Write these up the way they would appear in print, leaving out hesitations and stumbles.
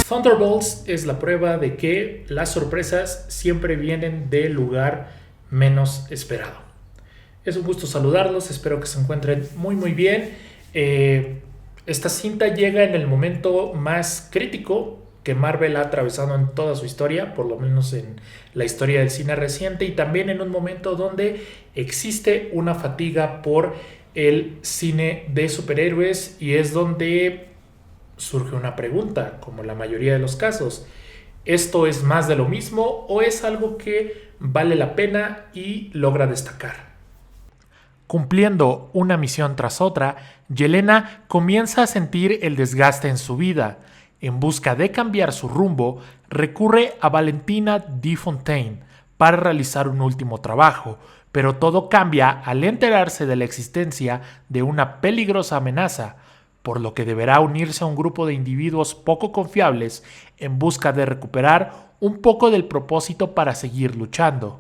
Thunderbolts es la prueba de que las sorpresas siempre vienen del lugar menos esperado. Es un gusto saludarlos, espero que se encuentren muy bien. Esta cinta llega en el momento más crítico que Marvel ha atravesado en toda su historia, por lo menos en la historia del cine reciente, y también en un momento donde existe una fatiga por el cine de superhéroes, y es donde surge una pregunta, como la mayoría de los casos. ¿Esto es más de lo mismo o es algo que vale la pena y logra destacar? Cumpliendo una misión tras otra, Yelena comienza a sentir el desgaste en su vida. En busca de cambiar su rumbo, recurre a Valentina D. Fontaine para realizar un último trabajo, pero todo cambia al enterarse de la existencia de una peligrosa amenaza, por lo que deberá unirse a un grupo de individuos poco confiables en busca de recuperar un poco del propósito para seguir luchando.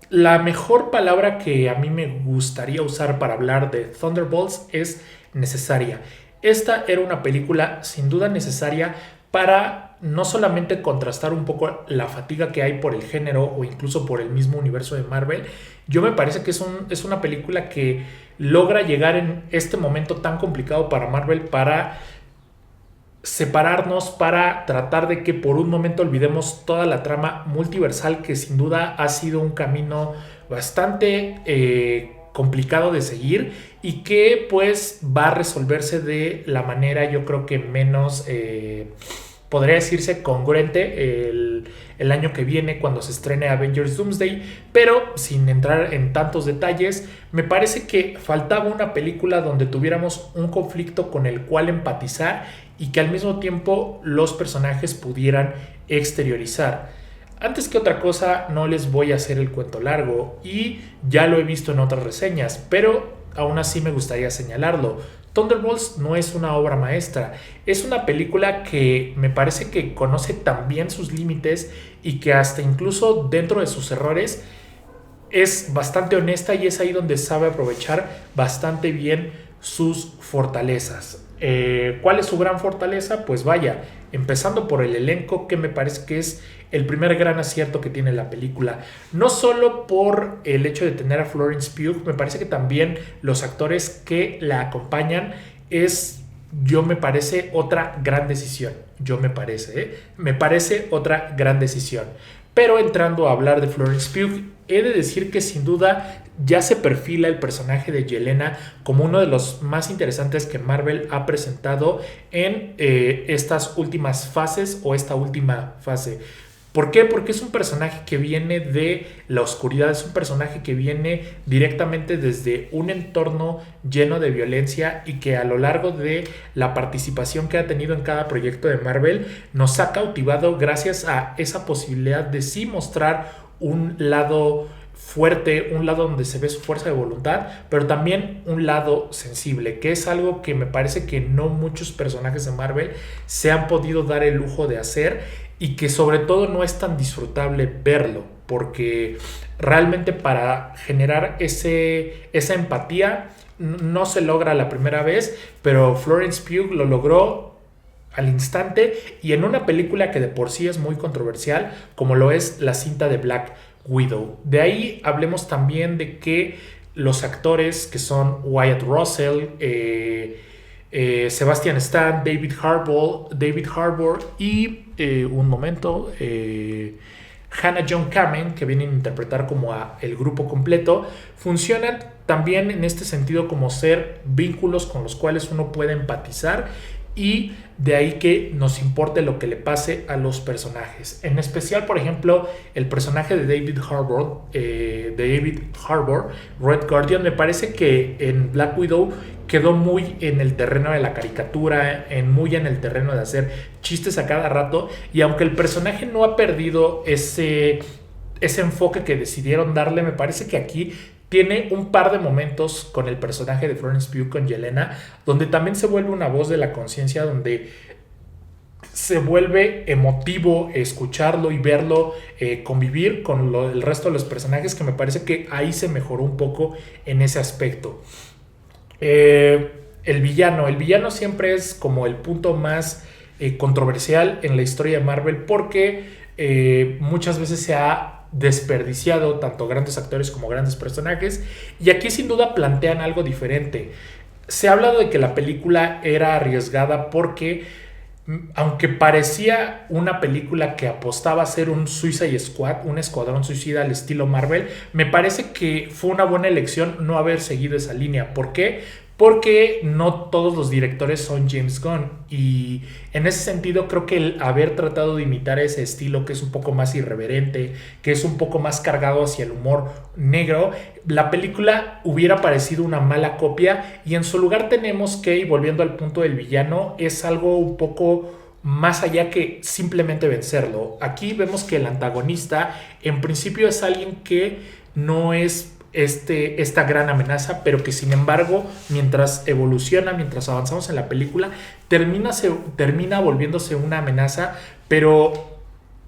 La mejor palabra que a mí me gustaría usar para hablar de Thunderbolts es necesaria. Esta era una película sin duda necesaria para no solamente contrastar un poco la fatiga que hay por el género o incluso por el mismo universo de Marvel. Yo me parece que es una película que logra llegar en este momento tan complicado para Marvel para separarnos, para tratar de que por un momento olvidemos toda la trama multiversal, que sin duda ha sido un camino bastante complicado de seguir y que pues va a resolverse de la manera, yo creo que menos podría decirse congruente el año que viene cuando se estrene Avengers Doomsday, pero sin entrar en tantos detalles, me parece que faltaba una película donde tuviéramos un conflicto con el cual empatizar y que al mismo tiempo los personajes pudieran exteriorizar. Antes que otra cosa, no les voy a hacer el cuento largo y ya lo he visto en otras reseñas, pero aún así me gustaría señalarlo. Thunderbolts no es una obra maestra, es una película que me parece que conoce también sus límites y que hasta incluso dentro de sus errores es bastante honesta, y es ahí donde sabe aprovechar bastante bien sus fortalezas. ¿Cuál es su gran fortaleza? Pues vaya, empezando por el elenco, que me parece que es el primer gran acierto que tiene la película. No solo por el hecho de tener a Florence Pugh, me parece que también los actores que la acompañan me parece otra gran decisión. Me parece otra gran decisión. Pero entrando a hablar de Florence Pugh, he de decir que sin duda ya se perfila el personaje de Yelena como uno de los más interesantes que Marvel ha presentado en estas últimas fases o esta última fase. ¿Por qué? Porque es un personaje que viene de la oscuridad, es un personaje que viene directamente desde un entorno lleno de violencia y que a lo largo de la participación que ha tenido en cada proyecto de Marvel nos ha cautivado gracias a esa posibilidad de sí mostrar un lado fuerte, un lado donde se ve su fuerza de voluntad, pero también un lado sensible, que es algo que me parece que no muchos personajes de Marvel se han podido dar el lujo de hacer, y que sobre todo no es tan disfrutable verlo, porque realmente para generar esa empatía no se logra la primera vez, pero Florence Pugh lo logró al instante y en una película que de por sí es muy controversial, como lo es la cinta de Black Widow. De ahí hablemos también de que los actores que son Wyatt Russell, Sebastian Stan, David Harbour y Hannah John Kamen, que vienen a interpretar como a el grupo completo, funcionan también en este sentido como ser vínculos con los cuales uno puede empatizar, y de ahí que nos importe lo que le pase a los personajes. En especial, por ejemplo, el personaje de David Harbour, Red Guardian, me parece que en Black Widow quedó muy en el terreno de la caricatura, muy en el terreno de hacer chistes a cada rato, y aunque el personaje no ha perdido ese enfoque que decidieron darle, me parece que aquí tiene un par de momentos con el personaje de Florence Pugh, con Yelena, donde también se vuelve una voz de la conciencia, donde se vuelve emotivo escucharlo y verlo convivir con el resto de los personajes, que me parece que ahí se mejoró un poco en ese aspecto. El villano siempre es como el punto más controversial en la historia de Marvel, porque muchas veces se ha desperdiciado tanto grandes actores como grandes personajes, y aquí sin duda plantean algo diferente. Se ha hablado de que la película era arriesgada porque, aunque parecía una película que apostaba a ser un Suicide Squad, un escuadrón suicida al estilo Marvel, me parece que fue una buena elección no haber seguido esa línea. ¿Por qué? Porque no todos los directores son James Gunn, y en ese sentido creo que el haber tratado de imitar ese estilo, que es un poco más irreverente, que es un poco más cargado hacia el humor negro, la película hubiera parecido una mala copia, y en su lugar tenemos que, y volviendo al punto del villano, es algo un poco más allá que simplemente vencerlo. Aquí vemos que el antagonista en principio es alguien que no es esta gran amenaza, pero que sin embargo, mientras evoluciona, mientras avanzamos en la película, termina volviéndose una amenaza. Pero,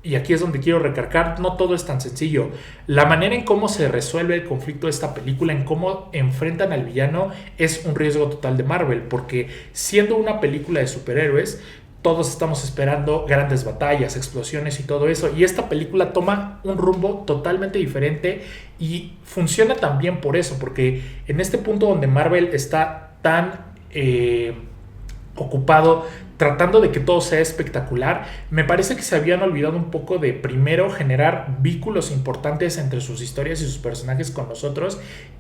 y aquí es donde quiero recargar, no todo es tan sencillo. La manera en cómo se resuelve el conflicto de esta película, en cómo enfrentan al villano, es un riesgo total de Marvel, porque siendo una película de superhéroes, todos estamos esperando grandes batallas, explosiones y todo eso. Y esta película toma un rumbo totalmente diferente, y funciona también por eso, porque en este punto donde Marvel está tan ocupado tratando de que todo sea espectacular, me parece que se habían olvidado un poco de primero generar vínculos importantes entre sus historias y sus personajes con nosotros.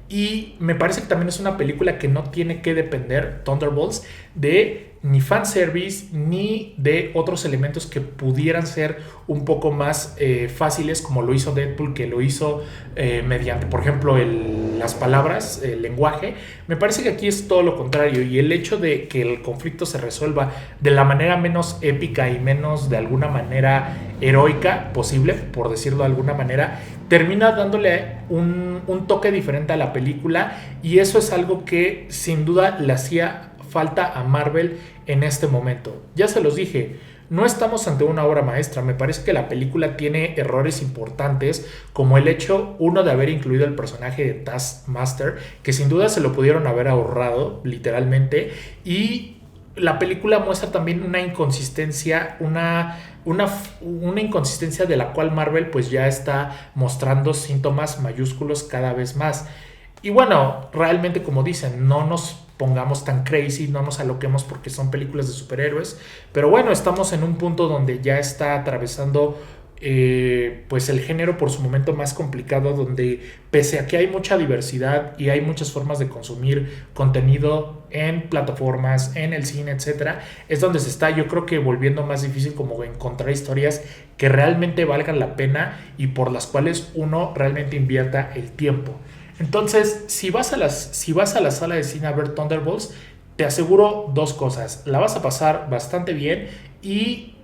Y me parece que también es una película que no tiene que depender, Thunderbolts, de ni fanservice ni de otros elementos que pudieran ser un poco más fáciles, como lo hizo Deadpool, que lo hizo mediante, por ejemplo, las palabras, el lenguaje. Me parece que aquí es todo lo contrario, y el hecho de que el conflicto se resuelva de la manera menos épica y menos de alguna manera heroica posible, por decirlo de alguna manera, termina dándole un toque diferente a la película, y eso es algo que sin duda le hacía falta a Marvel en este momento. Ya se los dije, no estamos ante una obra maestra. Me parece que la película tiene errores importantes, como el hecho, uno, de haber incluido el personaje de Taskmaster, que sin duda se lo pudieron haber ahorrado, literalmente. Y la película muestra también una inconsistencia, una inconsistencia de la cual Marvel pues ya está mostrando síntomas mayúsculos cada vez más. Y bueno, realmente, como dicen, no nos pongamos tan crazy, no nos aloquemos porque son películas de superhéroes, pero bueno, estamos en un punto donde ya está atravesando pues el género por su momento más complicado, donde pese a que hay mucha diversidad y hay muchas formas de consumir contenido en plataformas, en el cine, etcétera, es donde se está, yo creo que, volviendo más difícil como encontrar historias que realmente valgan la pena y por las cuales uno realmente invierta el tiempo. Entonces, si vas a la sala de cine a ver Thunderbolts, te aseguro dos cosas: la vas a pasar bastante bien, y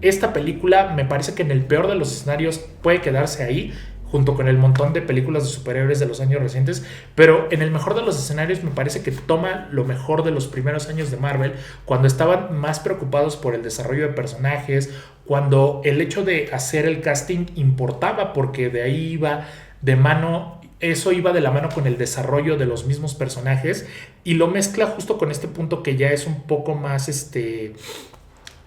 esta película me parece que en el peor de los escenarios puede quedarse ahí, junto con el montón de películas de superhéroes de los años recientes, pero en el mejor de los escenarios me parece que toma lo mejor de los primeros años de Marvel, cuando estaban más preocupados por el desarrollo de personajes, cuando el hecho de hacer el casting importaba, porque de ahí iba de mano. Eso iba de la mano con el desarrollo de los mismos personajes, y lo mezcla justo con este punto que ya es un poco más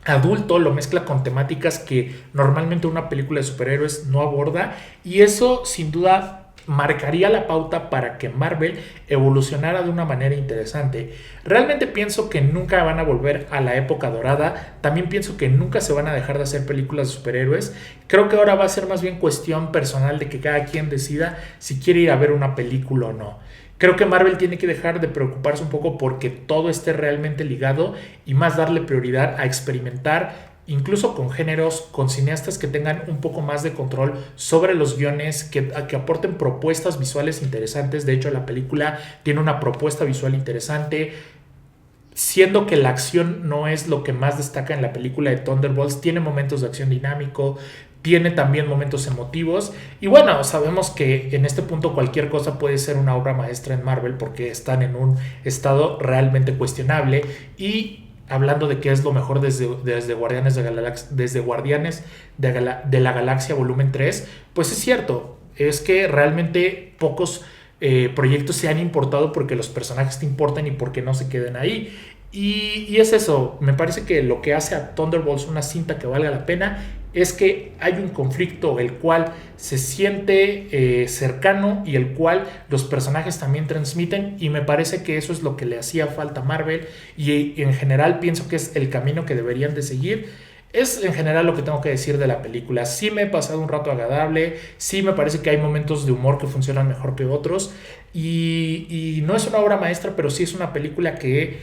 adulto, lo mezcla con temáticas que normalmente una película de superhéroes no aborda, y eso sin duda marcaría la pauta para que Marvel evolucionara de una manera interesante. Realmente pienso que nunca van a volver a la época dorada. También pienso que nunca se van a dejar de hacer películas de superhéroes. Creo que ahora va a ser más bien cuestión personal de que cada quien decida si quiere ir a ver una película o no. Creo que Marvel tiene que dejar de preocuparse un poco porque todo esté realmente ligado, y más darle prioridad a experimentar, incluso con géneros, con cineastas que tengan un poco más de control sobre los guiones, que aporten propuestas visuales interesantes. De hecho, la película tiene una propuesta visual interesante, siendo que la acción no es lo que más destaca en la película de Thunderbolts. Tiene momentos de acción dinámico, tiene también momentos emotivos, y bueno, sabemos que en este punto cualquier cosa puede ser una obra maestra en Marvel, porque están en un estado realmente cuestionable, y hablando de qué es lo mejor desde Guardianes de la Galaxia volumen 3, pues es cierto, es que realmente pocos proyectos se han importado porque los personajes te importan y porque no se queden ahí. Y es eso, me parece que lo que hace a Thunderbolts una cinta que valga la pena es que hay un conflicto el cual se siente cercano y el cual los personajes también transmiten, y me parece que eso es lo que le hacía falta a Marvel, y en general pienso que es el camino que deberían de seguir. Es en general lo que tengo que decir de la película. Sí me he pasado un rato agradable, sí me parece que hay momentos de humor que funcionan mejor que otros, y no es una obra maestra, pero sí es una película que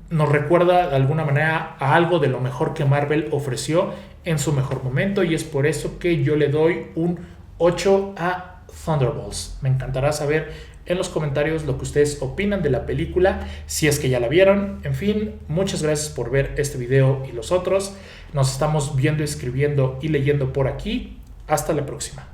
nos recuerda de alguna manera a algo de lo mejor que Marvel ofreció en su mejor momento, y es por eso que yo le doy un 8 a Thunderbolts. Me encantará saber en los comentarios lo que ustedes opinan de la película, si es que ya la vieron. En fin, muchas gracias por ver este video y los otros. Nos estamos viendo, escribiendo y leyendo por aquí. Hasta la próxima.